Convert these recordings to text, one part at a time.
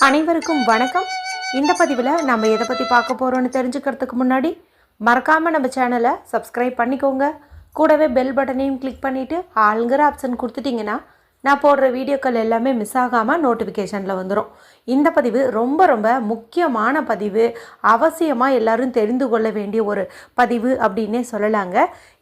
அனைவருக்கும் வணக்கம். இந்த பதிவில் நம்ம எதை பற்றி பார்க்க போகிறோன்னு தெரிஞ்சுக்கிறதுக்கு முன்னாடி மறக்காமல் நம்ம சேனலை சப்ஸ்கிரைப் பண்ணிக்கோங்க. கூடவே பெல் பட்டனையும் கிளிக் பண்ணிவிட்டு ஆளுங்கிற ஆப்ஷன் கொடுத்துட்டிங்கன்னா நான் போடுற வீடியோக்கள் எல்லாமே மிஸ் ஆகாமல் நோட்டிஃபிகேஷனில் வந்துடும். இந்த பதிவு ரொம்ப ரொம்ப முக்கியமான பதிவு, அவசியமாக எல்லோரும் தெரிந்து கொள்ள வேண்டிய ஒரு பதிவு அப்படின்னே சொல்லலாங்க.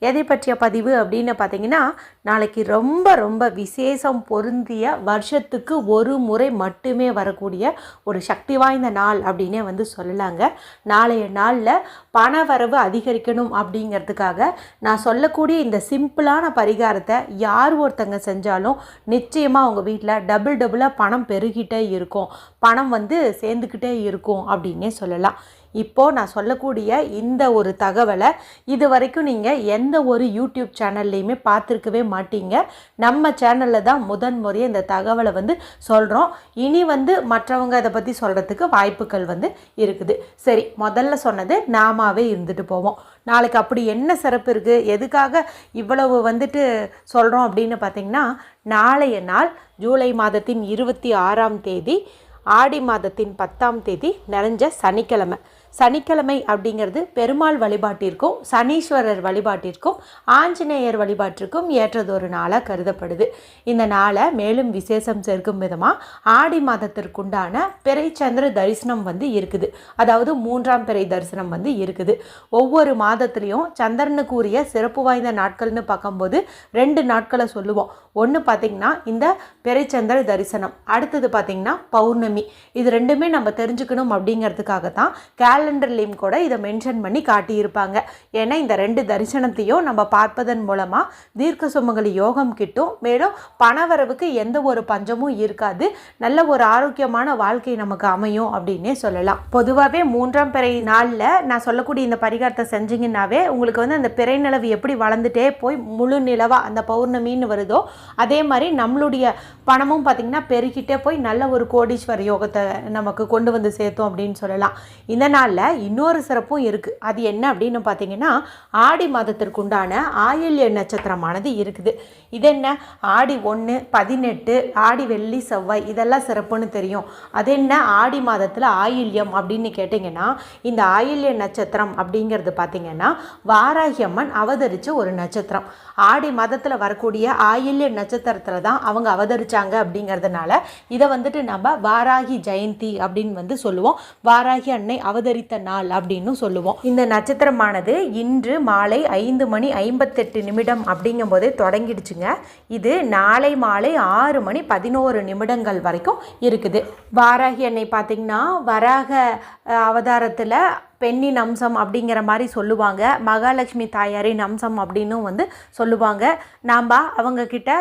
எதை பற்றிய பதிவு அப்படின்னு பார்த்தீங்கன்னா, நாளைக்கு ரொம்ப ரொம்ப விசேஷம் பொருந்திய வருஷத்துக்கு ஒரு முறை மட்டுமே வரக்கூடிய ஒரு சக்தி வாய்ந்த நாள் அப்படின்னே சொல்லலாங்க. நாளைய நாளில் பண வரவு அதிகரிக்கணும் அப்படிங்கிறதுக்காக நான் சொல்லக்கூடிய இந்த சிம்பிளான பரிகாரத்தை யார் ஒருத்தங்க செஞ்சாலும் நிச்சயமாக அவங்க வீட்டில் டபுளாக பணம் பெருகிட்டே இருக்கும், பணம் சேர்ந்துக்கிட்டே இருக்கும் அப்படின்னே சொல்லலாம். இப்போது நான் சொல்லக்கூடிய இந்த ஒரு தகவலை இது வரைக்கும் நீங்கள் எந்த ஒரு யூடியூப் சேனல்லையுமே பார்த்துருக்கவே மாட்டீங்க. நம்ம சேனலில் தான் முதன் முறையாக இந்த தகவலை சொல்கிறோம். இனி மற்றவங்க அதை பற்றி சொல்கிறதுக்கு வாய்ப்புகள் இருக்குது. சரி, முதல்ல சொன்னது நாமாவே இருந்துட்டு போவோம். நாளைக்கு அப்படி என்ன சிறப்பு இருக்குது, எதுக்காக இவ்வளவு சொல்கிறோம் அப்படின்னு பார்த்திங்கன்னா, நாளைய நாள் ஜூலை மாதத்தின் 26ஆம் தேதி ஆடி மாதத்தின் 10ஆம் தேதி நிறைஞ்ச சனிக்கிழமை. சனிக்கிழமை அப்படிங்கிறது பெருமாள் வழிபாட்டிற்கும் சனீஸ்வரர் வழிபாட்டிற்கும் ஆஞ்சநேயர் வழிபாட்டிற்கும் ஏற்றதொரு நாளாக கருதப்படுது. இந்த நாளை மேலும் விசேஷம் சேர்க்கும் விதமாக ஆடி மாதத்திற்குண்டான பிறை சந்திர தரிசனம் இருக்குது. அதாவது 3ஆம் பிறை தரிசனம் இருக்குது. ஒவ்வொரு மாதத்துலேயும் சந்திரனுக்கு உரிய சிறப்பு வாய்ந்த நாட்கள்னு பார்க்கும்போது 2 நாட்களை சொல்லுவோம். ஒன்று பார்த்திங்கன்னா இந்த பிறைச்சந்திர தரிசனம், அடுத்தது பார்த்திங்கன்னா பௌர்ணமி. இது ரெண்டுமே நம்ம தெரிஞ்சுக்கணும் அப்படிங்கிறதுக்காகத்தான் கேலண்டர்லேயும் கூட இதை மென்ஷன் பண்ணி காட்டியிருப்பாங்க. ஏன்னா இந்த 2 தரிசனத்தையும் நம்ம பார்ப்பதன் மூலமாக தீர்க்க சுமங்கலி யோகம் கிட்டும், மேலும் பணவரவுக்கு எந்த ஒரு பஞ்சமும் இருக்காது, நல்ல ஒரு ஆரோக்கியமான வாழ்க்கை நமக்கு அமையும் அப்படின்னே சொல்லலாம். பொதுவாகவே 3ஆம் பிறை நாளில் நான் சொல்லக்கூடிய இந்த பரிகாரத்தை செஞ்சிங்கன்னாவே உங்களுக்கு அந்த பிறை நிலவு எப்படி வளர்ந்துட்டே போய் முழு நிலவாக அந்த பௌர்ணமின்னு வருதோ அதே மாதிரி நம்மளுடைய பணமும் பார்த்திங்கன்னா பெருகிட்டே போய் நல்ல ஒரு கோடீஸ்வர யோகத்தை நமக்கு கொண்டு சேர்த்தோம் அப்படின்னு சொல்லலாம். இந்த நாளில் இன்னொரு சிறப்பும் இருக்குது. அது என்ன அப்படின்னு பார்த்தீங்கன்னா, ஆடி மாதத்திற்குண்டான ஆயில்ய நட்சத்திரமானது இருக்குது. இது என்ன, ஆடி 1, 18, ஆடி வெள்ளி செவ்வாய் இதெல்லாம் சிறப்புன்னு தெரியும். அது என்ன ஆடி மாதத்தில் ஆயில்யம் அப்படின்னு கேட்டிங்கன்னா, இந்த ஆயில்ய நட்சத்திரம் அப்படிங்கிறது பார்த்திங்கன்னா வாராகி அம்மன் அவதரித்த ஒரு நட்சத்திரம். ஆடி மாதத்தில் வரக்கூடிய ஆயில்ய நட்சத்திரத்தில் தான் அவங்க அவதரித்தாங்க அப்படிங்கிறதுனால இதை நம்ம வாராகி ஜெயந்தி அப்படின்னு சொல்லுவோம். வாராகி அன்னை அவதரித்த நாள் அப்படின்னு சொல்லுவோம். இந்த நட்சத்திரமானது இன்று மாலை 5:58 அப்படிங்கும் போதே தொடங்கிடுச்சுங்க. இது நாளை மாலை 6:11 வரைக்கும் இருக்குது. வாராகி அன்னை பார்த்திங்கன்னா வராக அவதாரத்தில் பெண்ணின் அம்சம் அப்படிங்கிற மாதிரி சொல்லுவாங்க. மகாலட்சுமி தாயாரின் அம்சம் அப்படின்னு சொல்லுவாங்க. நாம் அவங்கக்கிட்ட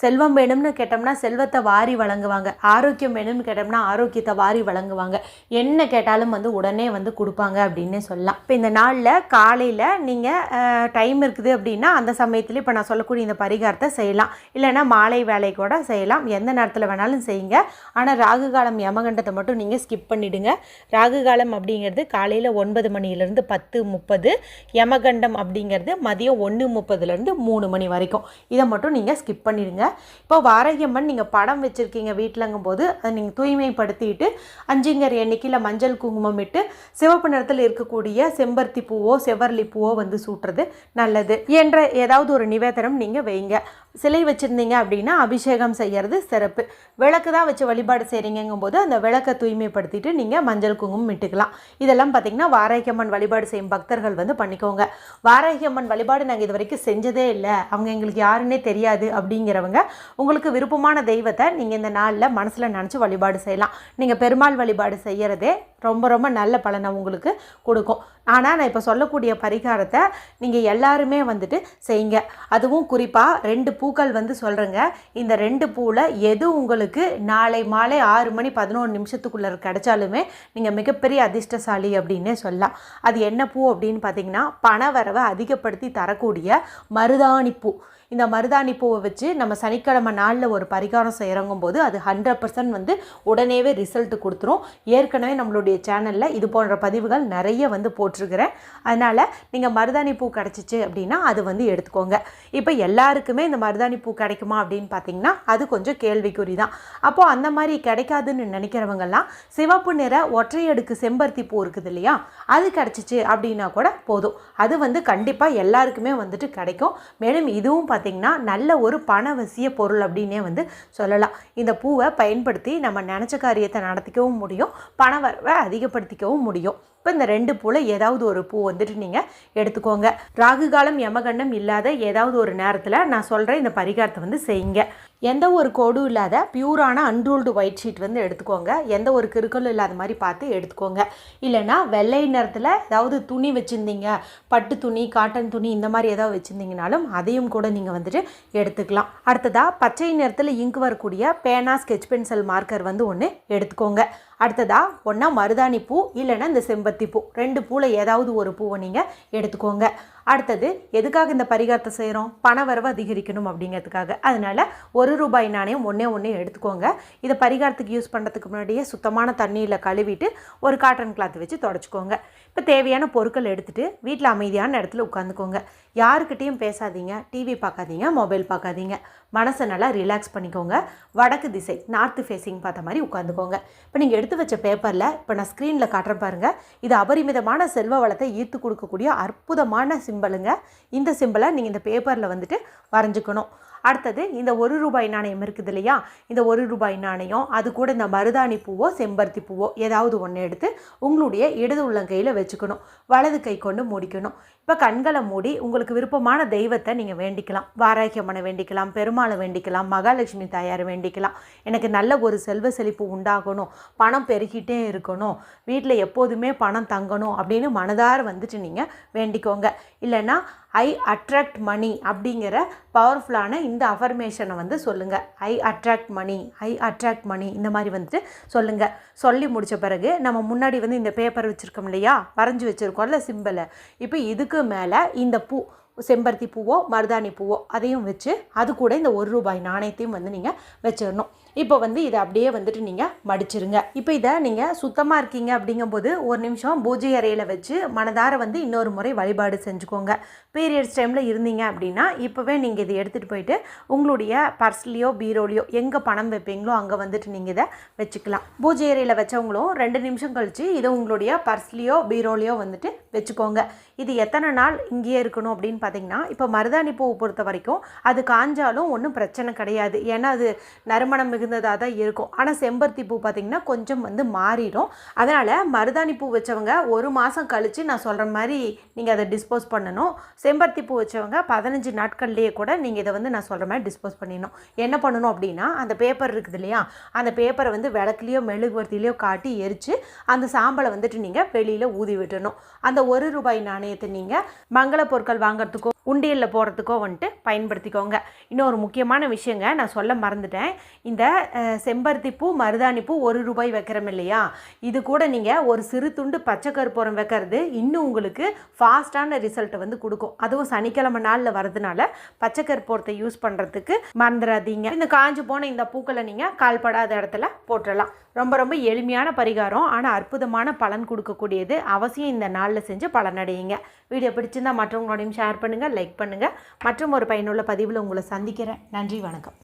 செல்வம் வேணும்னு கேட்டோம்னா செல்வத்தை வாரி வழங்குவாங்க, ஆரோக்கியம் வேணும்னு கேட்டோம்னா ஆரோக்கியத்தை வாரி வழங்குவாங்க, என்ன கேட்டாலும் உடனே கொடுப்பாங்க அப்படின்னே சொல்லலாம். இப்போ இந்த நாளில் காலையில் நீங்கள் டைம் இருக்குது அப்படின்னா அந்த சமயத்தில் இப்போ நான் சொல்லக்கூடிய இந்த பரிகாரத்தை செய்யலாம். இல்லைன்னா மாலை வேலை கூட செய்யலாம், எந்த நேரத்தில் வேணாலும் செய்யுங்க. ஆனால் ராகு காலம் யமகண்டத்தை மட்டும் நீங்கள் ஸ்கிப் பண்ணிவிடுங்க. ராகு காலம் அப்படிங்கிறது காலையில் 9 மணிலேருந்து 10:30, யமகண்டம் அப்படிங்கிறது மதியம் 1:30லேருந்து 3 மணி வரைக்கும். இதை மட்டும் நீங்கள் ஸ்கிப் பண்ணிவிடுங்க. இப்போ வாராகி அம்மன் நீங்கள் படம் வச்சுருக்கீங்க வீட்டிலங்கும் போது அதை நீங்கள் தூய்மைப்படுத்திட்டு 5ங்கிற எண்ணிக்கையில் மஞ்சள் குங்குமம் இட்டு சிவப்பு நிறத்தில் இருக்கக்கூடிய செம்பருத்தி பூவோ செவ்வரளி பூவோ சூட்டுறது நல்லது என்ற ஏதாவது ஒரு நிவேதனம் நீங்கள் வைங்க. சிலை வச்சுருந்தீங்க அப்படின்னா அபிஷேகம் செய்கிறது சிறப்பு. விளக்கு தான் வச்சு வழிபாடு செய்கிறீங்கும் போது அந்த விளக்கை தூய்மைப்படுத்திட்டு நீங்கள் மஞ்சள் குங்குமம் இட்டுக்கலாம். இதெல்லாம் பார்த்திங்கன்னா வாராகி அம்மன் வழிபாடு செய்யும் பக்தர்கள் பண்ணிக்கோங்க. வாராகி அம்மன் வழிபாடு நாங்கள் இது வரைக்கும் செஞ்சதே இல்லை, அவங்க எங்களுக்கு யாருன்னே தெரியாது அப்படிங்கிறவங்க உங்களுக்கு விருப்பமான தெய்வத்தை நீங்கள் இந்த நாளில் மனசில் நினச்சி வழிபாடு செய்யலாம். நீங்கள் பெருமாள் வழிபாடு செய்கிறதே ரொம்ப ரொம்ப நல்ல பலனை உங்களுக்கு கொடுக்கும். ஆனால் நான் இப்போ சொல்லக்கூடிய பரிகாரத்தை நீங்கள் எல்லாருமே செய்யுங்க. அதுவும் குறிப்பாக 2 பூக்கள் சொல்கிறேங்க. இந்த 2 பூவில் எது உங்களுக்கு நாளை மாலை 6:11 கிடைச்சாலுமே நீங்கள் மிகப்பெரிய அதிர்ஷ்டசாலி அப்படின்னே சொல்லலாம். அது என்ன பூ அப்படின்னு பார்த்தீங்கன்னா, பண வரவை அதிகப்படுத்தி தரக்கூடிய மருதாணி பூ. இந்த மருதாணி பூவை வச்சு நம்ம சனிக்கிழமை நாளில் ஒரு பரிகாரம் செய்கிறங்கும் போது அது 100% வந்து உடனேவே ரிசல்ட் கொடுத்துரும். ஏற்கனவே நம்மளுடைய சேனலில் இது போன்ற பதிவுகள் நிறைய வந்து போட்டிருக்கிறேன். அதனால் நீங்கள் மருதாணி பூ கிடச்சிச்சு அப்படின்னா அது வந்து எடுத்துக்கோங்க. இப்போ எல்லாருக்குமே இந்த மருதாணி பூ கிடைக்குமா அப்படின்னு பார்த்தீங்கன்னா அது கொஞ்சம் கேள்விக்குறி தான். அப்போது அந்த மாதிரி கிடைக்காதுன்னு நினைக்கிறவங்கெல்லாம் சிவப்பு நிற ஒற்றையடுக்கு செம்பருத்தி பூ இருக்குது இல்லையா, அது கிடச்சிச்சு அப்படின்னா கூட போதும். அது வந்து கண்டிப்பாக எல்லாருக்குமே வந்துட்டு கிடைக்கும். மேலும் இதுவும் பார்த்திங்கன்னா நல்ல ஒரு பணவசிய பொருள் அப்படின்னே வந்து சொல்லலாம். இந்த பூவை பயன்படுத்தி நம்ம நினச்ச காரியத்தை நடத்திக்கவும் முடியும், பண வரவை அதிகப்படுத்திக்கவும் முடியும். இப்போ இந்த 2 பூவில் ஏதாவது ஒரு பூ வந்துட்டு நீங்கள் எடுத்துக்கோங்க. ராகு காலம் யமகண்டம் இல்லாத ஏதாவது ஒரு நேரத்தில் நான் சொல்கிற இந்த பரிகாரத்தை வந்து செய்யுங்க. எந்த ஒரு கோடும் இல்லாத பியூரான அன்ரூல்டு ஒயிட் ஷீட் வந்து எடுத்துக்கோங்க. எந்த ஒரு கிறுக்கலும் இல்லாத மாதிரி பார்த்து எடுத்துக்கோங்க. இல்லைனா வெள்ளை நிறத்தில் ஏதாவது துணி வச்சுருந்தீங்க, பட்டு துணி, காட்டன் துணி இந்த மாதிரி ஏதாவது வச்சுருந்தீங்கனாலும் அதையும் கூட நீங்கள் வந்துட்டு எடுத்துக்கலாம். அடுத்ததாக பச்சை நிறத்தில் இங்கு வரக்கூடிய பேனா, ஸ்கெட்ச் பென்சில், மார்க்கர் வந்து ஒன்று எடுத்துக்கோங்க. அடுத்ததாக ஒன்றா மருதாணி பூ இல்லைன்னா இந்த செம்பருத்தி பூ, 2 பூவில் ஏதாவது ஒரு பூவை நீங்கள் எடுத்துக்கோங்க. அடுத்தது எதுக்காக இந்த பரிகாரத்தை செய்கிறோம்? பண வரவு அதிகரிக்கணும் அப்படிங்கிறதுக்காக. அதனால் ₹1 நாணயம் ஒன்றே எடுத்துக்கோங்க. இதை பரிகாரத்துக்கு யூஸ் பண்ணுறதுக்கு முன்னாடியே சுத்தமான தண்ணியில் கழுவிட்டு ஒரு காட்டன் கிளாத் வச்சு தொடச்சிக்கோங்க. இப்போ தேவையான பொருட்கள் எடுத்துகிட்டு வீட்டில் அமைதியான இடத்துல உட்காந்துக்கோங்க. யாருக்கிட்டேயும் பேசாதீங்க, டிவி பார்க்காதீங்க, மொபைல் பார்க்காதீங்க. மனசை நல்லா ரிலாக்ஸ் பண்ணிக்கோங்க. வடக்கு திசை, நார்த்து ஃபேஸிங் பார்த்த மாதிரி உட்காந்துக்கோங்க. இப்போ நீங்கள் எடுத்து வச்ச பேப்பரில் இப்போ நான் ஸ்க்ரீனில் காட்டுறேன் பாருங்கள். இது அபரிமிதமான செல்வ வளத்தை ஈர்த்து கொடுக்கக்கூடிய அற்புதமான சிம்பலுங்க. இந்த சிம்பலை நீங்கள் இந்த பேப்பரில் வந்துட்டு வரைஞ்சிக்கணும். அடுத்தது இந்த ₹1 நாணயம் இருக்குது இல்லையா, இந்த ₹1 நாணயம் அது கூட இந்த மருதாணி பூவோ செம்பருத்தி பூவோ ஏதாவது ஒன்று எடுத்து உங்களுடைய இடது உள்ளங்கையில் வச்சுக்கணும். வலது கை கொண்டு மூடிக்கணும். இப்போ கண்களை மூடி உங்களுக்கு விருப்பமான தெய்வத்தை நீங்கள் வேண்டிக்கலாம். வாராகி அம்மனை வேண்டிக்கலாம், பெருமாளை வேண்டிக்கலாம், மகாலட்சுமி தாயாரை வேண்டிக்கலாம். எனக்கு நல்ல ஒரு செல்வ செழிப்பு உண்டாகணும், பணம் பெருகிட்டே இருக்கணும், வீட்டில் எப்போதுமே பணம் தங்கணும் அப்படின்னு மனதார வந்துட்டு நீங்கள் வேண்டிக்கோங்க. இல்லைன்னா ஐ அட்ராக்ட் மணி அப்படிங்கிற பவர்ஃபுல்லான இந்த அஃபர்மேஷனை வந்து சொல்லுங்கள். ஐ அட்ராக்ட் மணி, ஐ அட்ராக்ட் மணி இந்த மாதிரி வந்துட்டு சொல்லுங்கள். சொல்லி முடித்த பிறகு நம்ம முன்னாடி வந்து இந்த பேப்பர் வச்சுருக்கோம் இல்லையா, வரைஞ்சி வச்சுருக்கோம்ல சிம்பிளை, இப்போ இதுக்கு மேலே இந்த பூ செம்பருத்தி பூவோ மருதாணி பூவோ அதையும் வச்சு அது கூட இந்த ₹1 நாணயத்தையும் வந்து நீங்கள் வச்சிடணும். இப்போ வந்து இதை அப்படியே வந்துட்டு நீங்கள் மடிச்சிருங்க. இப்போ இதை நீங்கள் சுத்தமாக இருக்கீங்க அப்படிங்கும்போது ஒரு நிமிஷம் பூஜை அறையில் வச்சு மனதார வந்து இன்னொரு முறை வழிபாடு செஞ்சுக்கோங்க. பீரியட்ஸ் டைமில் இருந்தீங்க அப்படின்னா இப்போவே நீங்கள் இதை எடுத்துகிட்டு போயிட்டு உங்களுடைய பர்ஸ்லேயோ பீரோலையோ எங்கே பணம் வைப்பீங்களோ அங்கே வந்துட்டு நீங்கள் இதை வச்சுக்கலாம். பூஜை அறையில் வச்சவங்களும் 2 நிமிஷம் கழித்து இதை உங்களுடைய பர்ஸ்லேயோ பீரோலையோ வந்துட்டு வச்சுக்கோங்க. இது எத்தனை நாள் இங்கேயே இருக்கணும் அப்படின்னு பார்த்தீங்கன்னா, இப்போ மருதாணி பூவை பொறுத்த வரைக்கும் அது காஞ்சாலும் ஒன்றும் பிரச்சனை கிடையாது. ஏன்னா அது நறுமணம் மிகுந்ததாக தான் இருக்கும். ஆனால் செம்பருத்தி பூ பார்த்திங்கன்னா கொஞ்சம் வந்து மாறிடும். அதனால் மருதாணி பூ வச்சவங்க 1 மாதம் கழித்து நான் சொல்கிற மாதிரி நீங்கள் அதை டிஸ்போஸ் பண்ணணும். செம்பருத்தி பூ வச்சவங்க 15 நாட்கள்லேயே கூட நீங்கள் இதை வந்து நான் சொல்கிற மாதிரி டிஸ்போஸ் பண்ணிடணும். என்ன பண்ணணும் அப்படின்னா, அந்த பேப்பர் இருக்குது இல்லையா, அந்த பேப்பரை வந்து விளக்குலையோ மெழுகுவர்த்திலையோ காட்டி எரித்து அந்த சாம்பலை வந்துட்டு நீங்கள் வெளியில் ஊதி விட்டுணும். அந்த ₹1 நாணயத்தை நீங்கள் மங்கள பொருட்கள் வாங்கிறதுக்கோ உண்டியலில் போடுறதுக்கோ வந்துட்டு பயன்படுத்திக்கோங்க. இன்னொரு முக்கியமான விஷயங்க நான் சொல்ல மறந்துட்டேன். இந்த செம்பருத்தி பூ மருதாணி பூ ₹1 வைக்கிறோம் இல்லையா, இது கூட நீங்கள் ஒரு சிறு துண்டு பச்சை கற்பூரம் வைக்கிறது இன்னும் உங்களுக்கு ஃபாஸ்ட்டான ரிசல்ட்டை வந்து கொடுக்கும். அதுவும் சனிக்கிழமை நாளில் வரதுனால பச்சை கற்பூரத்தை யூஸ் பண்ணுறதுக்கு மறந்துடாதீங்க. இந்த காஞ்சு போன இந்த பூக்களை நீங்கள் கால்படாத இடத்துல போட்டுடலாம். ரொம்ப ரொம்ப எளிமையான பரிகாரம், ஆனால் அற்புதமான பலன் கொடுக்கக்கூடியது. அவசியம் இந்த நாளில் செஞ்சு பலனடையுங்க. வீடியோ பிடிச்சிருந்தால் மற்றவங்களோடையும் ஷேர் பண்ணுங்கள், லைக் பண்ணுங்கள். மற்றும் ஒரு பயனுள்ள பதிவில் உங்களை சந்திக்கிறேன். நன்றி, வணக்கம்.